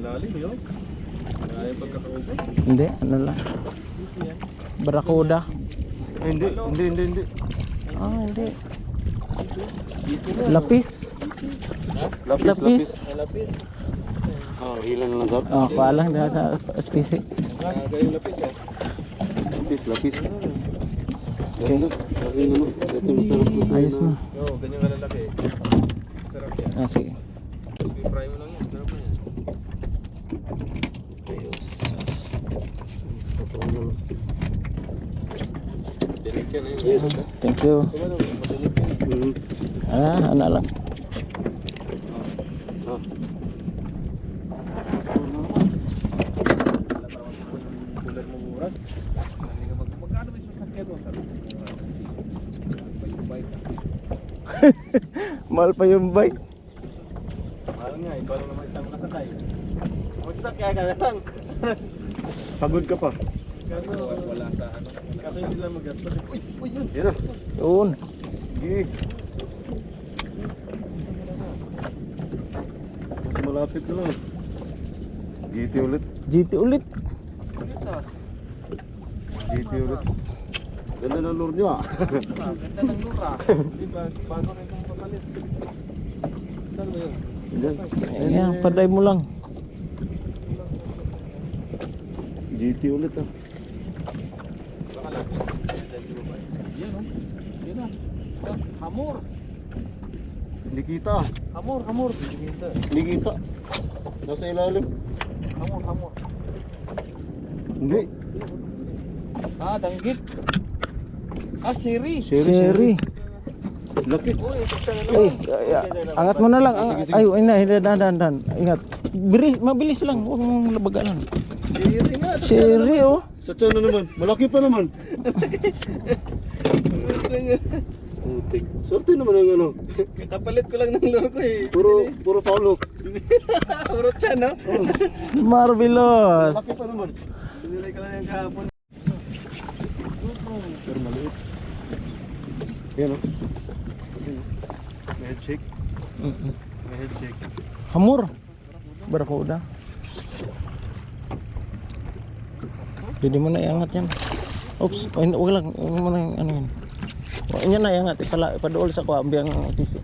Malalim yun. Malalim pagkakaupo. Hindi, ano lang. Barakuda. Hindi. Ah, hindi. Lapis. Lapis. Lapis. Oh, hilang na lang sab. Oh, paalang dahil sa specie. Gayong lapis oh. Lapis. Okay. Ito masarap po. Ayos na. Oo, ganyan ka lalaki. Sarap yan. Ah, sige. I-fry mo lang yan. Sarap na yan. Ayos. Tinig yan eh. Yes. Thank you. Matinig yan. Ano lang. Magkano may sasakyan mo? Mahal pa yung bike. Mahal nga, ikaw lang naman isang kasakay. Magsasakya ka na lang. Pagod ka pa. Wala sa ano. Kasi hindi lang mag-gastos. Uy, yun. Yan na. Yun. Sige. Mas malapit na lang. GT ulit. GT ulit. GT ulit. Ganda ng lure nyo ah. Ganda ng lure ah. Diba, bago rin itong papalit. Saan ba yun? Ayan, paday mo lang. GT ulit ah. Yan o. Yan na. Hamor. Hindi kita. Hamor. Hindi kita. Nasa ilalim. Hamor. Hindi. Ah, danggit. Ah, sherry. Sherry. Laki. Angat mo na lang. Sige. Ay, hindi, dahan. Ingat. Mabilis lang. Huwag mong labagalan. Sherry nga. Sherry, oh. Sa tiyan na naman. Malaki pa naman. Putik. Sorte naman ang ano. Kapalit ko lang ng lure ko eh. Puro paulo. Puro tiyan, no? Marvelous. Malaki pa naman. Binilay ko lang yung kahapon. Pero maliit. Yan o. May head shake. Hamor. Barakuda. Pwede mo na iangat yan. Oops. Huwag lang. Huwag mo na yung ano yan. Yan na iangat. Ipadool sa kuha. Biyang tisi.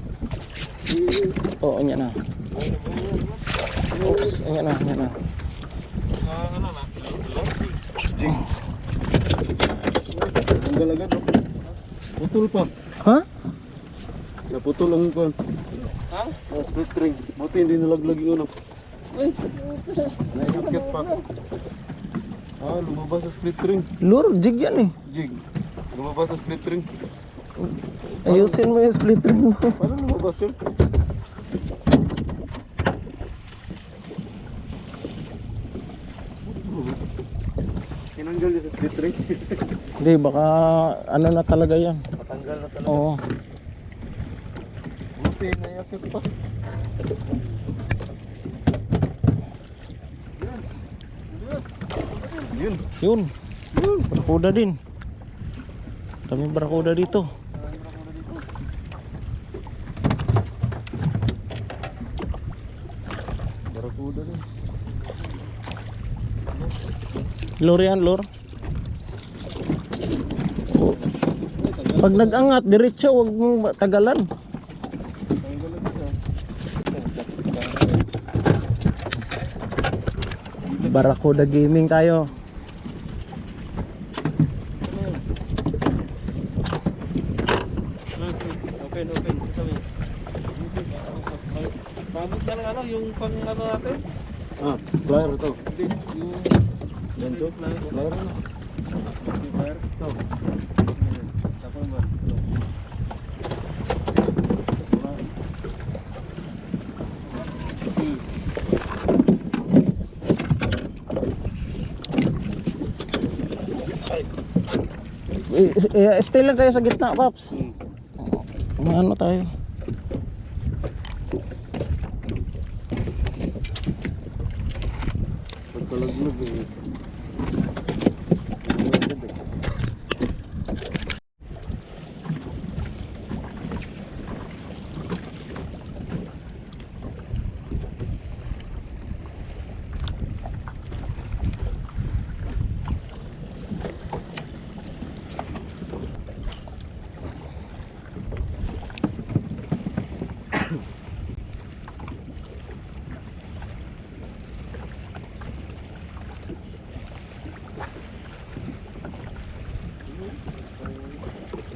Oo, yan na. Oops. Yan na. Ano na? Jig. Ang galagad o. Putol pa. Ha? Naputol ang kuhan. Ha? Split ring. Buti hindi nalaglag yung ano. Uy. Naiakit pa. Lumabas sa split ring. Lure, jig yan eh. Jig. Lumabas sa split ring. Ayusin mo yung split ring mo. Paano lumabas yun? Tinanggal niya sa split ring. Hindi, baka ano na talaga yan. Matanggal na talaga. Oo. Buti, naiakit pa. Yun. Barakuda din. Daming barakuda dito. Barakuda din. Lure yan, lure. Oh. Pag nag-angat, diretso, huwag mong tagalan. Barakuda gaming tayo. Open. Sasabi. Pamit na lang ano, yung pang ano natin. Flyer ito. Hindi, yung... Yan to. Flyer na. Flyer. Ito. Tapos ba? Stay lang kayo sa gitna, Paps. Maano tayo? Pagkalaglag eh.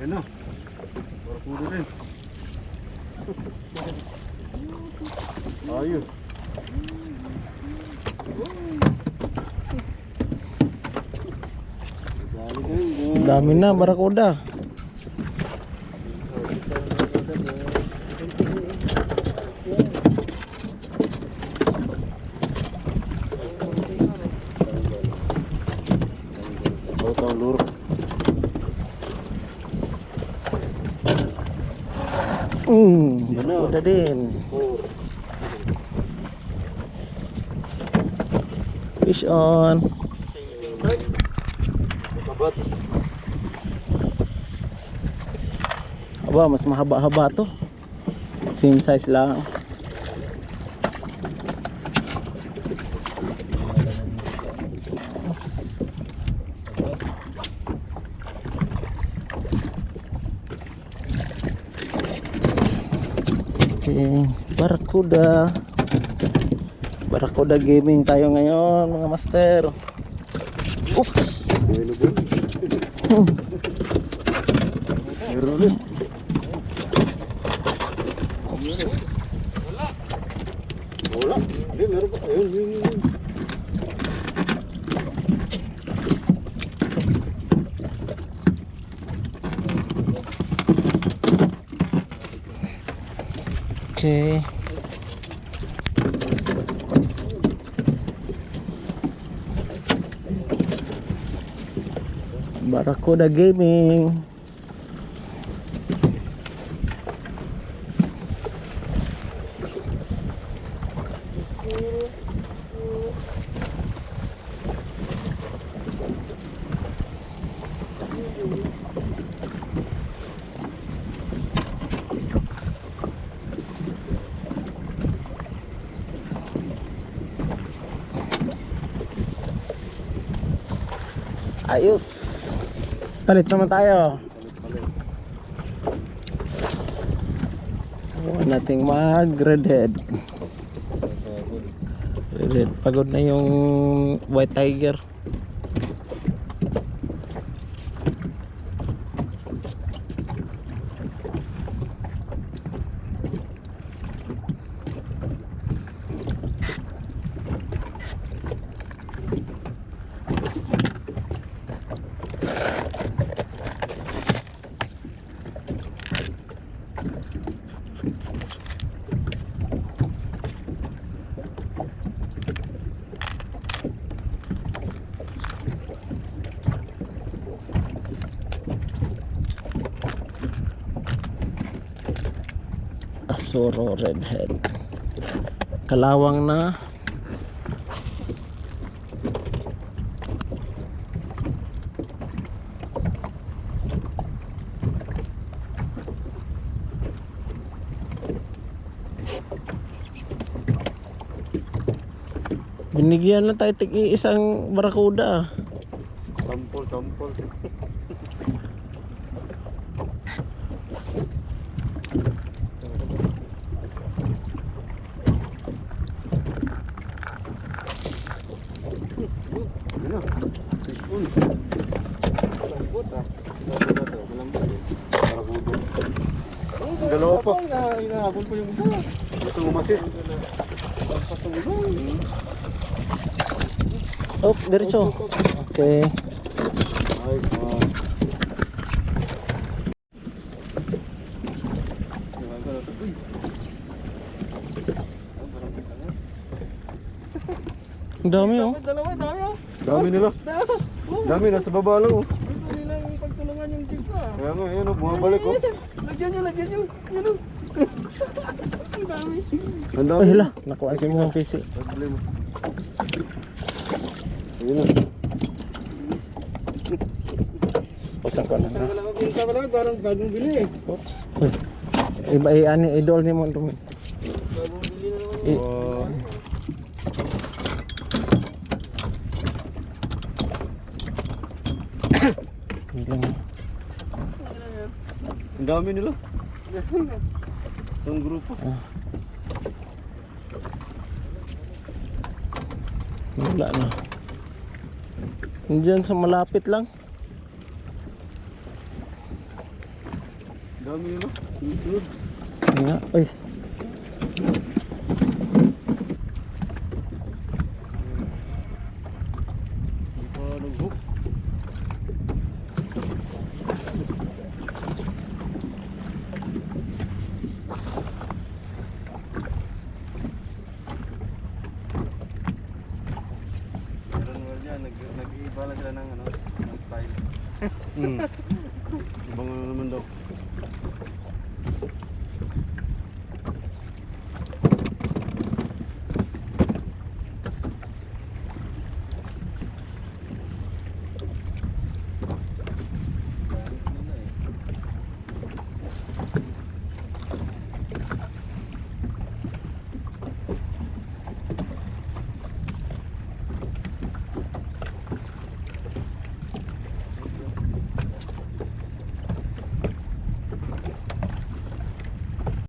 Ayun na. Barakuda rin. Ayos. Dami na barakuda. Tahu lur. Barakuda din. Fish on. Kabat. Aba, mas mahaba-haba to. Same size lang. Okay, Barakuda. Barakuda gaming tayo ngayon, mga master. Oops. Meron ulit. Oops. Wala. Hindi, meron pa. Ayun, yun. Okay. Barakuda gaming. Ayos. Palit naman tayo. So, nating mag-redhead. Redhead. Pagod na yung white tiger. Asuro redhead. Kalawang na. Binigyan lang tayo tig-iisang barakuda. Sampol. Dalawa pa. Inahabol pa yung isa. Gusto umasis. Oh, diretso. Okay. Nice one. Ang dami oh. Dalawa, dami oh. Dami nila. Dami, nasa baba lang oh. Gusto nilang pagtulungan yung jig ko ah. Kaya nga, yun oh, bumabalik oh. Lagyan nyo. Yun oh. Ang dami. Ang dami. Ay hala, nakuha si mga PC. Problema. Ayun oh. Pasan ko na. Saan ka lang pinta pa lang, parang bagong bili eh. Oops. Uy. Iba ani idol ni mo dumi. Bagong bili na naman. Oh. Lang. Ang dami nila. Isang grupo. Wala na. Diyan sa malapit lang. Dami yun, no? Hindi nga. Uy. Hindi pa nag-hook. Meron mo dyan, nag-iiba lang sila ng, ano, ng style. Ibang ano naman daw.